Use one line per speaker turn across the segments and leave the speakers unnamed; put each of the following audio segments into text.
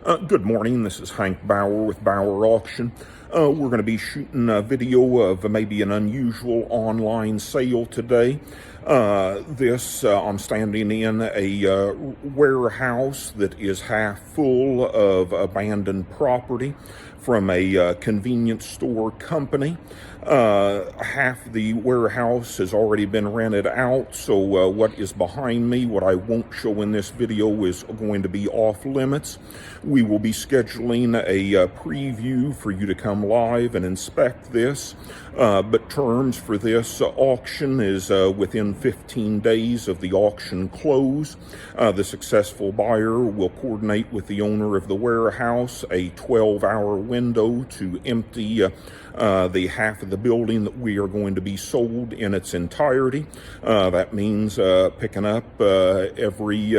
Good morning. This is Hank Bauer with Bauer Auction. We're going to be shooting a video of maybe an unusual online sale today. I'm standing in a warehouse that is half full of abandoned property from a convenience store company. Half the warehouse has already been rented out, so what is behind me, what I won't show in this video, is going to be off limits. We will be scheduling a preview for you to come live and inspect this, but terms for this auction is within 15 days of the auction close. The successful buyer will coordinate with the owner of the warehouse a 12-hour window to empty the half of the building that we are going to be sold in its entirety. That means picking up every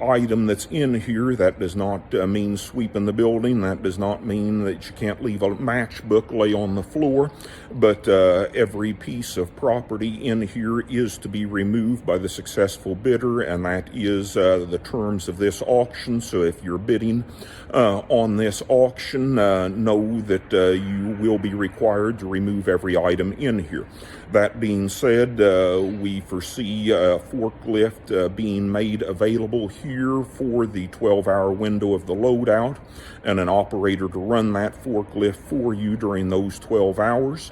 item that's in here. That does not mean sweeping the building. That does not mean that you can't leave a matchbook lay on the floor, but every piece of property in here is to be removed by the successful bidder, and that is the terms of this auction. So if you're bidding on this auction, know that you will be required to remove every item in here. That being said, we foresee a forklift being made available here for the 12-hour window of the loadout, and an operator to run that forklift for you during those 12 hours.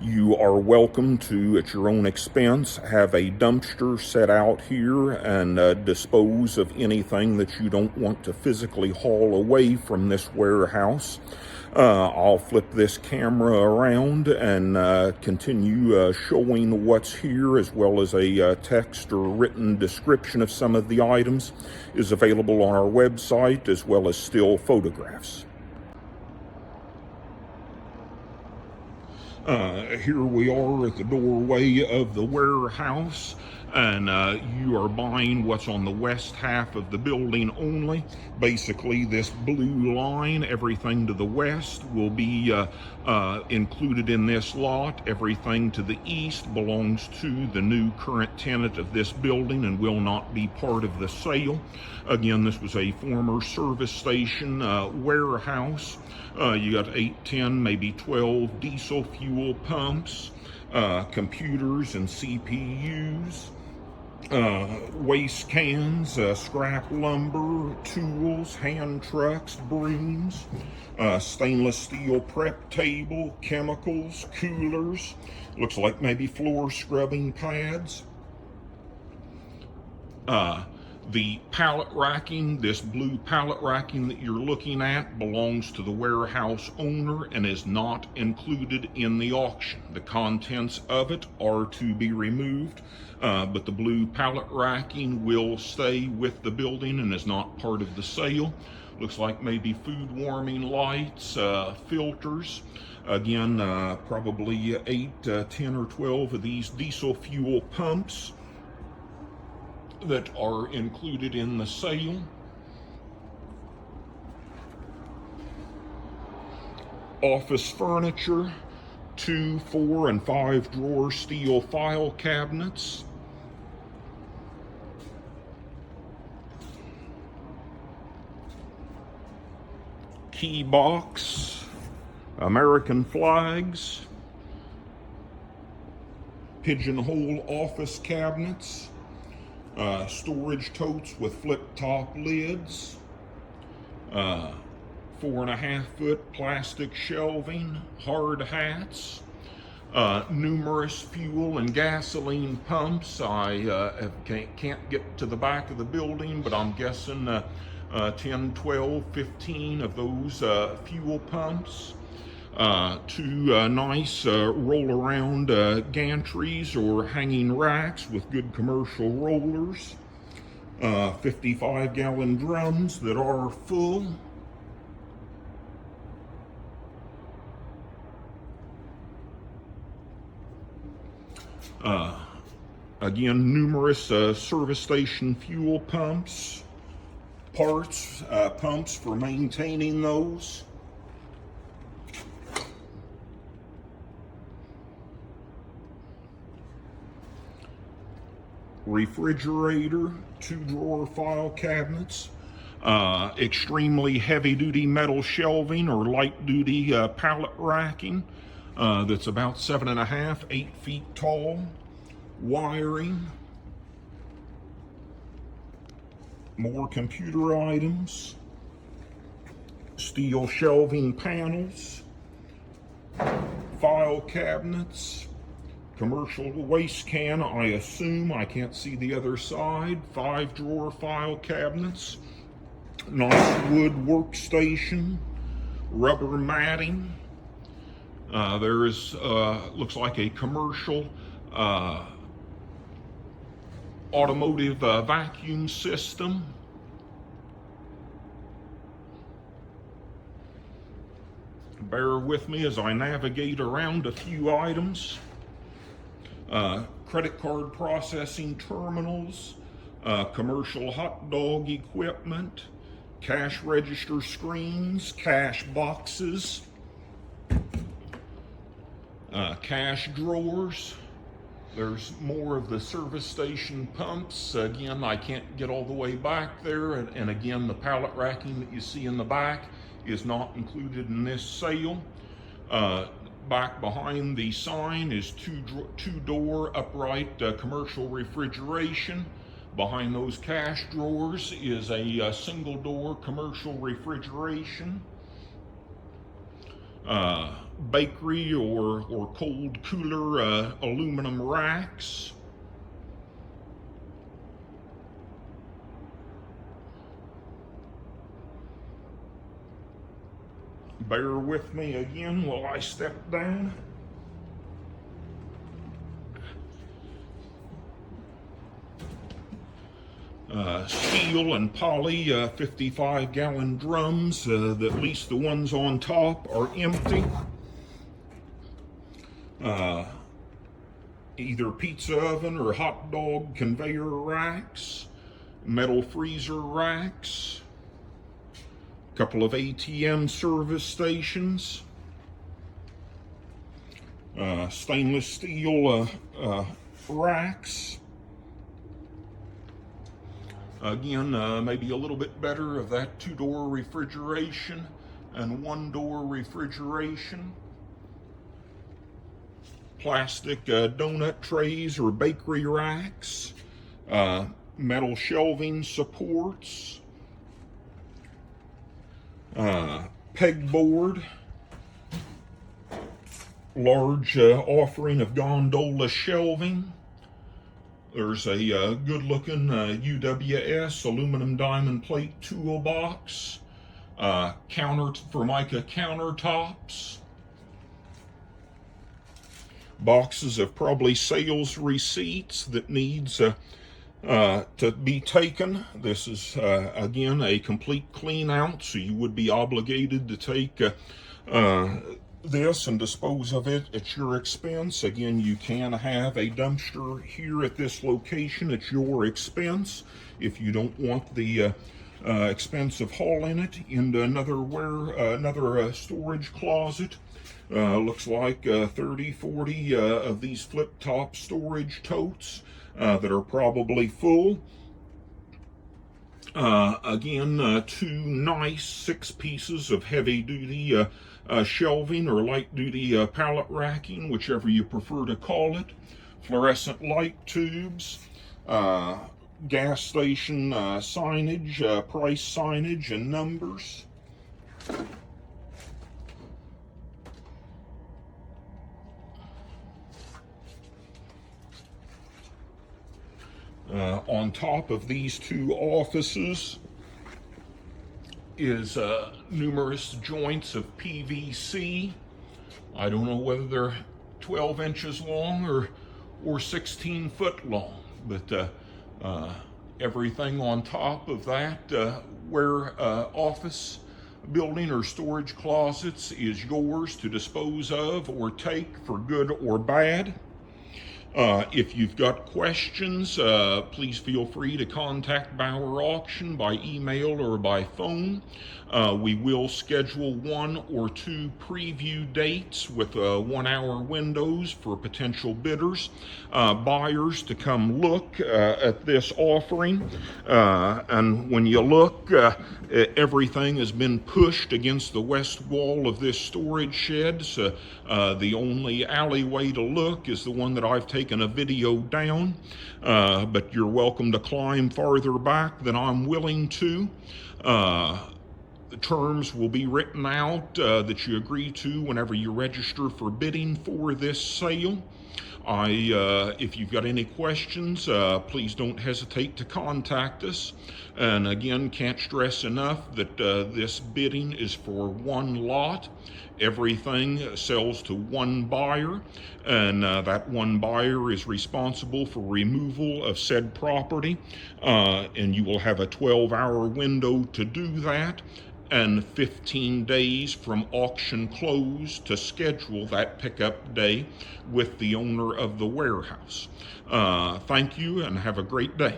You are welcome to, at your own expense, have a dumpster set out here and dispose of anything that you don't want to physically haul away from this warehouse. I'll flip this camera around and continue showing what's here, as well as a text or written description of some of the items is available on our website, as well as still photographs. Here we are at the doorway of the warehouse, and you are buying what's on the west half of the building only. Basically, this blue line, everything to the west, will be included in this lot. Everything to the east belongs to the new current tenant of this building and will not be part of the sale. Again, this was a former service station warehouse. You got 8, 10, maybe 12 diesel fuel pumps, computers and CPUs, waste cans, scrap lumber, tools, hand trucks, brooms, stainless steel prep table, chemicals, coolers, looks like maybe floor scrubbing pads. The pallet racking, this blue pallet racking that you're looking at, belongs to the warehouse owner and is not included in the auction. The contents of it are to be removed, but the blue pallet racking will stay with the building and is not part of the sale. Looks like maybe food warming lights, filters. Again, probably 8, 10, or 12 of these diesel fuel pumps that are included in the sale. Office furniture, 2, 4, and 5 drawer steel file cabinets. Key box, American flags, pigeonhole office cabinets, storage totes with flip-top lids, 4.5 foot plastic shelving, hard hats, numerous fuel and gasoline pumps. I can't get to the back of the building, but I'm guessing 10, 12, 15 of those fuel pumps. 2 nice roll-around gantries or hanging racks with good commercial rollers. 55-gallon drums that are full. Again, numerous service station fuel pumps, parts, pumps for maintaining those. Refrigerator, 2 drawer file cabinets, Extremely heavy-duty metal shelving or light-duty pallet racking that's about 7.5, 8 feet tall. Wiring. More computer items. Steel shelving panels. File cabinets. Commercial waste can, I assume. I can't see the other side. 5-drawer file cabinets. Nice wood workstation. Rubber matting. There is, looks like a commercial automotive vacuum system. Bear with me as I navigate around a few items. Credit card processing terminals, commercial hot dog equipment, cash register screens, cash boxes, cash drawers. There's more of the service station pumps. Again, I can't get all the way back there. And again, the pallet racking that you see in the back is not included in this sale. Back behind the sign is two-door upright commercial refrigeration. Behind those cash drawers is a single-door commercial refrigeration. Bakery or cold cooler aluminum racks. Bear with me again while I step down. Steel and poly 55-gallon drums, at least the ones on top are empty. Either pizza oven or hot dog conveyor racks, metal freezer racks, a couple of ATM service stations, stainless steel racks. Again, maybe a little bit better of that two-door refrigeration and one-door refrigeration. Plastic donut trays or bakery racks, metal shelving supports, pegboard, large offering of gondola shelving. There's a good-looking UWS aluminum diamond plate toolbox, Formica countertops, boxes of probably sales receipts that needs to be taken. This is again a complete clean out, so you would be obligated to take this and dispose of it at your expense. Again, you can have a dumpster here at this location at your expense if you don't want the expense of hauling it into another storage closet. Looks like 30, 40 of these flip-top storage totes that are probably full. Again, two nice 6 pieces of heavy-duty shelving or light-duty pallet racking, whichever you prefer to call it. Fluorescent light tubes, gas station signage, price signage and numbers. On top of these 2 offices is numerous joints of PVC. I don't know whether they're 12 inches long or 16 foot long, but everything on top of that where office building or storage closets is yours to dispose of or take for good or bad. If you've got questions, please feel free to contact Bauer Auction by email or by phone. We will schedule 1 or 2 preview dates with 1-hour windows for potential bidders, buyers to come look at this offering. And when you look, everything has been pushed against the west wall of this storage shed. So the only alleyway to look is the one that I've taken a video down, but you're welcome to climb farther back than I'm willing to. The terms will be written out that you agree to whenever you register for bidding for this sale. If you've got any questions, please don't hesitate to contact us. And again, can't stress enough that this bidding is for one lot. Everything sells to one buyer, and that one buyer is responsible for removal of said property, and you will have a 12-hour window to do that, and 15 days from auction close to schedule that pickup day with the owner of the warehouse. Thank you and have a great day.